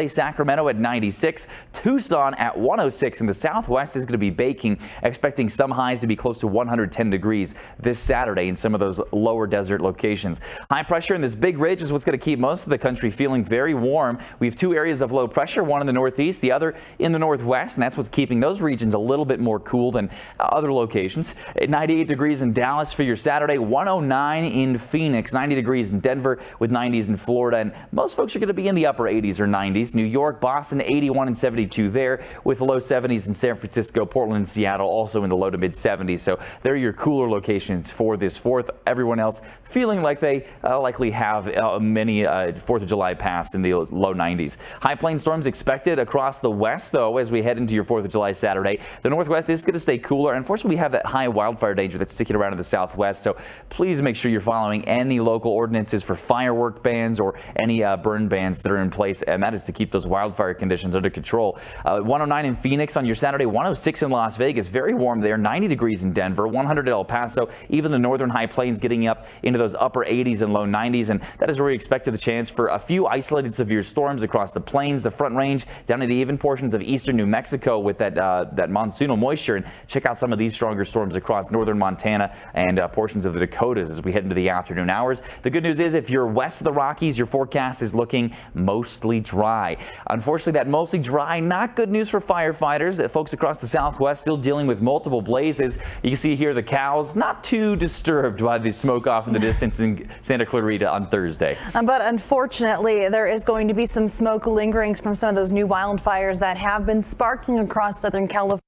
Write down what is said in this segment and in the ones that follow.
Sacramento at 96, Tucson at 106, and the Southwest is going to be baking, expecting some highs to be close to 110 degrees this Saturday in some of those lower desert locations. High pressure in this big ridge is what's going to keep most of the country feeling very warm. We have two areas of low pressure, one in the northeast, the other in the northwest, and that's what's keeping those regions a little bit more cool than other locations. At 98 degrees in Dallas for your Saturday, 109 in Phoenix, 90 degrees in Denver with 90s in Florida, and most folks are going to be in the upper 80s or 90s. New York, Boston, 81 and 72 there, with low 70s in San Francisco, Portland, and Seattle also in the low to mid 70s. So they're your cooler locations for this 4th. Everyone else feeling like they likely have many 4th of July past in the low 90s. High plane storms expected across the west, though, as we head into your 4th of July Saturday. The northwest is going to stay cooler. Unfortunately, we have that high wildfire danger that's sticking around in the southwest. So please make sure you're following any local ordinances for firework bans or any burn bans that are in place, and that is to keep those wildfire conditions under control. 109 in Phoenix on your Saturday, 106 in Las Vegas, very warm there, 90 degrees in Denver, 100 at El Paso, even the northern high plains getting up into those upper 80s and low 90s, and that is where we expected a chance for a few isolated severe storms across the plains, the Front Range, down into even portions of eastern New Mexico with that monsoonal moisture. And check out some of these stronger storms across northern Montana and portions of the Dakotas as we head into the afternoon hours. The good news is if you're west of the Rockies, your forecast is looking mostly dry. Unfortunately, that mostly dry, not good news for firefighters. Folks across the southwest still dealing with multiple blazes. You can see here the cows not too disturbed by the smoke off in the distance in Santa Clarita on Thursday. But unfortunately, there is going to be some smoke lingering from some of those new wildfires that have been sparking across Southern California.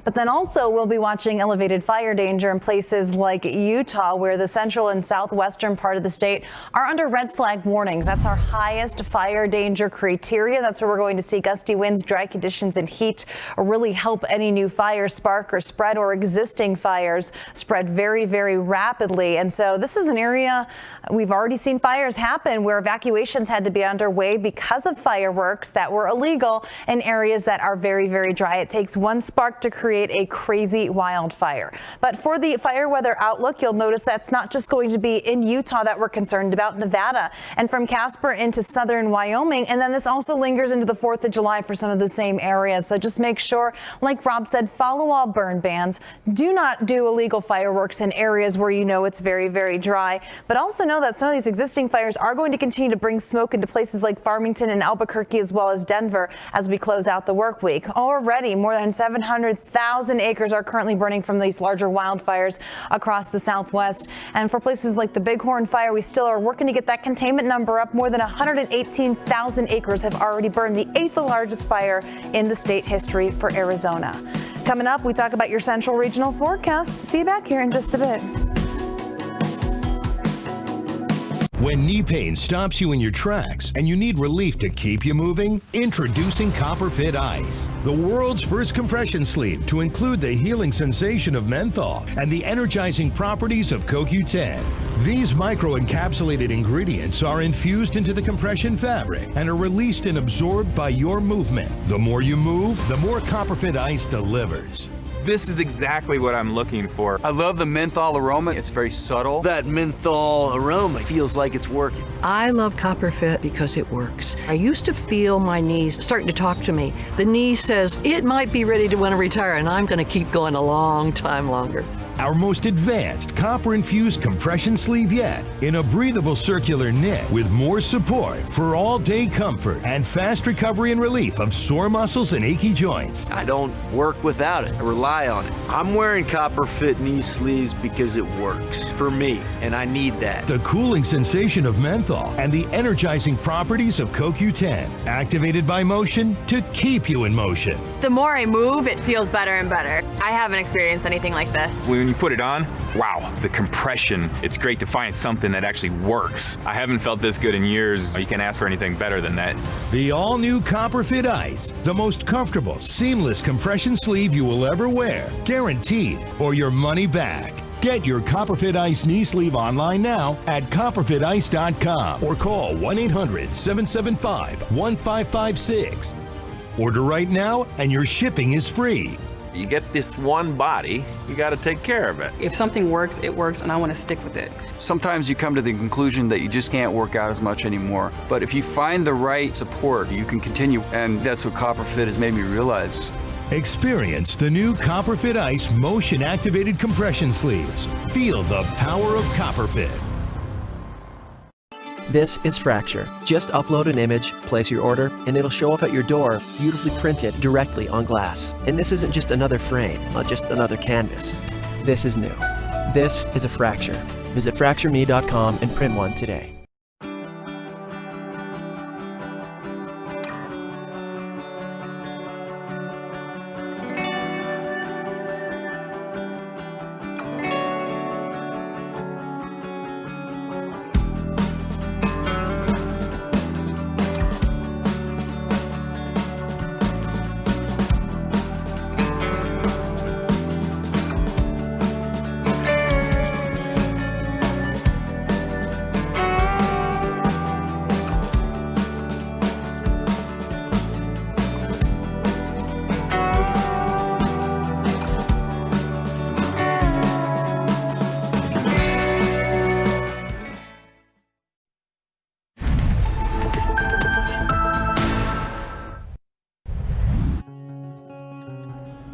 But then also we'll be watching elevated fire danger in places like Utah, where the central and southwestern part of the state are under red flag warnings. That's our highest fire danger criteria. That's where we're going to see gusty winds, dry conditions, and heat really help any new fires spark or spread, or existing fires spread very, very rapidly. And so this is an area we've already seen fires happen where evacuations had to be underway because of fireworks that were illegal in areas that are very, very dry. It takes one spark to create a crazy wildfire. But for the fire weather outlook, you'll notice that's not just going to be in Utah that we're concerned about, Nevada, and from Casper into southern Wyoming. And then this also lingers into the 4th of July for some of the same areas. So just make sure, like Rob said, follow all burn bans. Do not do illegal fireworks in areas where you know it's very, very dry. But also know that some of these existing fires are going to continue to bring smoke into places like Farmington and Albuquerque, as well as Denver, as we close out the work week. Already more than 700,000 acres are currently burning from these larger wildfires across the southwest. And for places like the Bighorn fire, we still are working to get that containment number up. More than 118,000 acres have already burned, the 8th largest fire in the state history for Arizona. Coming up, we talk about your central regional forecast. See you back here in just a bit. When knee pain stops you in your tracks and you need relief to keep you moving, introducing CopperFit Ice, the world's first compression sleeve to include the healing sensation of menthol and the energizing properties of CoQ10. These micro-encapsulated ingredients are infused into the compression fabric and are released and absorbed by your movement. The more you move, the more CopperFit Ice delivers. This is exactly what I'm looking for. I love the menthol aroma. It's very subtle. That menthol aroma feels like it's working. I love CopperFit because it works. I used to feel my knees starting to talk to me. The knee says it might be ready to want to retire, and I'm going to keep going a long time longer. Our most advanced copper-infused compression sleeve yet, in a breathable circular knit with more support for all-day comfort and fast recovery and relief of sore muscles and achy joints. I don't work without it. I rely on it. I'm wearing CopperFit knee sleeves because it works for me, and I need that. The cooling sensation of menthol and the energizing properties of CoQ10, activated by motion to keep you in motion. The more I move, it feels better and better. I haven't experienced anything like this. When you put it on, wow, the compression. It's great to find something that actually works. I haven't felt this good in years. You can't ask for anything better than that. The all-new CopperFit Ice, the most comfortable, seamless compression sleeve you will ever wear, guaranteed, or your money back. Get your CopperFit Ice knee sleeve online now at CopperFitIce.com or call 1-800-775-1556. Order right now and your shipping is free. You get this one body, you got to take care of it. If something works, it works, and I want to stick with it. Sometimes you come to the conclusion that you just can't work out as much anymore. But if you find the right support, you can continue. And that's what CopperFit has made me realize. Experience the new CopperFit Ice motion-activated compression sleeves. Feel the power of CopperFit. This is Fracture. Just upload an image, place your order, and it'll show up at your door, beautifully printed directly on glass. And this isn't just another frame, not just another canvas. This is new. This is a Fracture. Visit fractureme.com and print one today.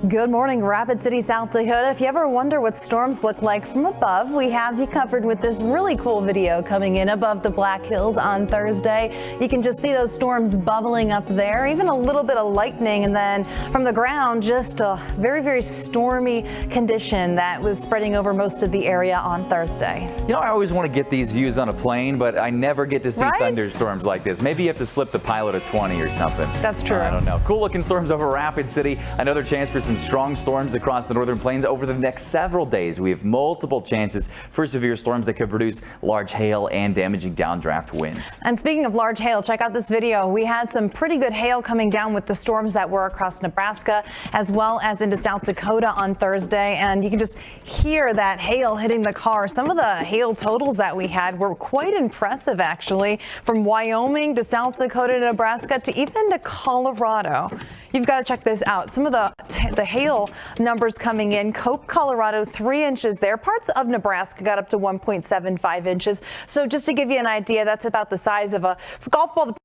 Good morning, Rapid City, South Dakota. If you ever wonder what storms look like from above, we have you covered with this really cool video coming in above the Black Hills on Thursday. You can just see those storms bubbling up there, even a little bit of lightning, and then from the ground, just a very, very stormy condition that was spreading over most of the area on Thursday. You know, I always want to get these views on a plane, but I never get to see Right? thunderstorms like this. Maybe you have to slip the pilot a 20 or something. That's true. I don't know. Cool looking storms over Rapid City. Another chance for some strong storms across the northern plains over the next several days. We have multiple chances for severe storms that could produce large hail and damaging downdraft winds. And speaking of large hail, check out this video. We had some pretty good hail coming down with the storms that were across Nebraska as well as into South Dakota on Thursday. And you can just hear that hail hitting the car. Some of the hail totals that we had were quite impressive, actually, from Wyoming to South Dakota to Nebraska to even to Colorado. You've got to check this out. Some of the hail numbers coming in. Cope, Colorado, 3 inches there. Parts of Nebraska got up to 1.75 inches. So just to give you an idea, that's about the size of a golf ball.